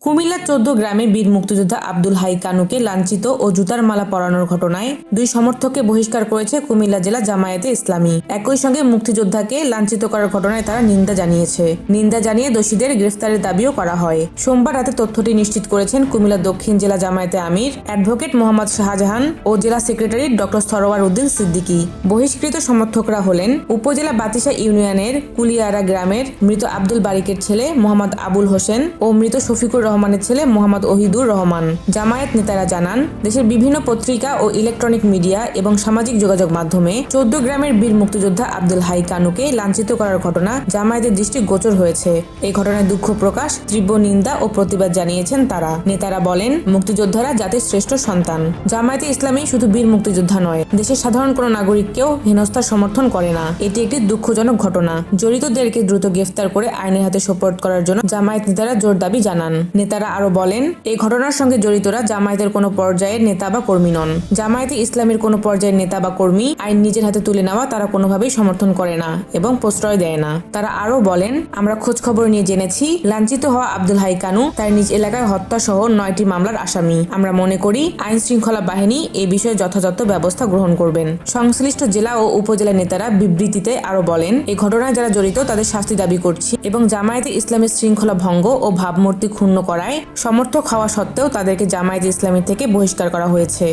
কুমিল্লার ১৪ গ্রামে বীর মুক্তিযোদ্ধা আব্দুল হাই কানুকে লাঞ্ছিত ও জুতার মালা পরানোর ঘটনায় ২ সমর্থককে বহিষ্কার করেছে কুমিল্লা জেলা জামায়াতে ইসলামী। একই সঙ্গে মুক্তিযোদ্ধাকে লাঞ্ছিত করার ঘটনায় তারা নিন্দা জানিয়েছে। নিন্দা জানিয়ে দোষীদের গ্রেফতারের দাবিও করা হয়। সোমবার রাতে তথ্যটি নিশ্চিত করেছেন কুমিল্লা দক্ষিণ জেলা জামায়াতে আমির অ্যাডভোকেট মোহাম্মদ শাহজাহান ও জেলা সেক্রেটারি ডক্টর সরওয়ার উদ্দিন সিদ্দিকী। বহিষ্কৃত সমর্থকরা হলেন উপজেলা বাতিশা ইউনিয়নের কুলিয়ারা গ্রামের মৃত আব্দুল বারিকের ছেলে মোহাম্মদ আবুল হোসেন ও মৃত শফিকুর রহমানের ছেলে মোহাম্মদ ওহিদুর রহমান। জামায়াত নেতারা জানান, দেশের বিভিন্ন পত্রিকা ও ইলেকট্রনিক মিডিয়া এবং সামাজিক যোগাযোগ মাধ্যমে ১৪ গ্রামের বীর মুক্তিযোদ্ধা আব্দুল হাই কানুকে লাঞ্ছিত করার ঘটনা জামায়াতের দৃষ্টি গোচর হয়েছে। এই ঘটনায় দুঃখ প্রকাশ, তীব্র নিন্দা ও প্রতিবাদ জানিয়েছেন তারা। নেতারা বলেন, মুক্তিযোদ্ধারা জাতির শ্রেষ্ঠ সন্তান। জামায়াতে ইসলামী শুধু বীর মুক্তিযোদ্ধা নয়, দেশের সাধারণ কোনো নাগরিককেও হেনস্থার সমর্থন করে না। এটি একটি দুঃখজনক ঘটনা। জড়িতদেরকে দ্রুত গ্রেফতার করে আইনের হাতে সোপর্দ করার জন্য জামায়াত নেতারা জোর দাবি জানান। নেতারা আরো বলেন, এই ঘটনার সঙ্গে জড়িতরা জামায়াতের কোনো পর্যায়ের নেতা বা কর্মী নন। জামায়াতে ইসলামের কোনো পর্যায়ের নেতা বা কর্মী আইন নিজের হাতে তুলে নেওয়া তারা কোনোভাবেই সমর্থন করে না এবং প্রশ্রয় দেয় না। তারা আরো বলেন, আমরা খোঁজ খবর নিয়ে জেনেছি লাঞ্ছিত হওয়া আব্দুল হাই কানু তার নিজ এলাকায় হত্যা সহ ৯টি মামলার আসামি। আমরা মনে করি আইন শৃঙ্খলা বাহিনী এই বিষয়ে যথাযথ ব্যবস্থা গ্রহণ করবেন। সংশ্লিষ্ট জেলা ও উপজেলা নেতারা বিবৃতিতে আরো বলেন, এই ঘটনায় যারা জড়িত তাদের শাস্তি দাবি করছি এবং জামায়াতে ইসলামের শৃঙ্খলা ভঙ্গ ও ভাবমূর্তি ক্ষুণ্ণ করায় সমর্থক হওয়া সত্ত্বেও তাদেরকে জামায়াতে ইসলামী থেকে বহিষ্কার করা হয়েছে।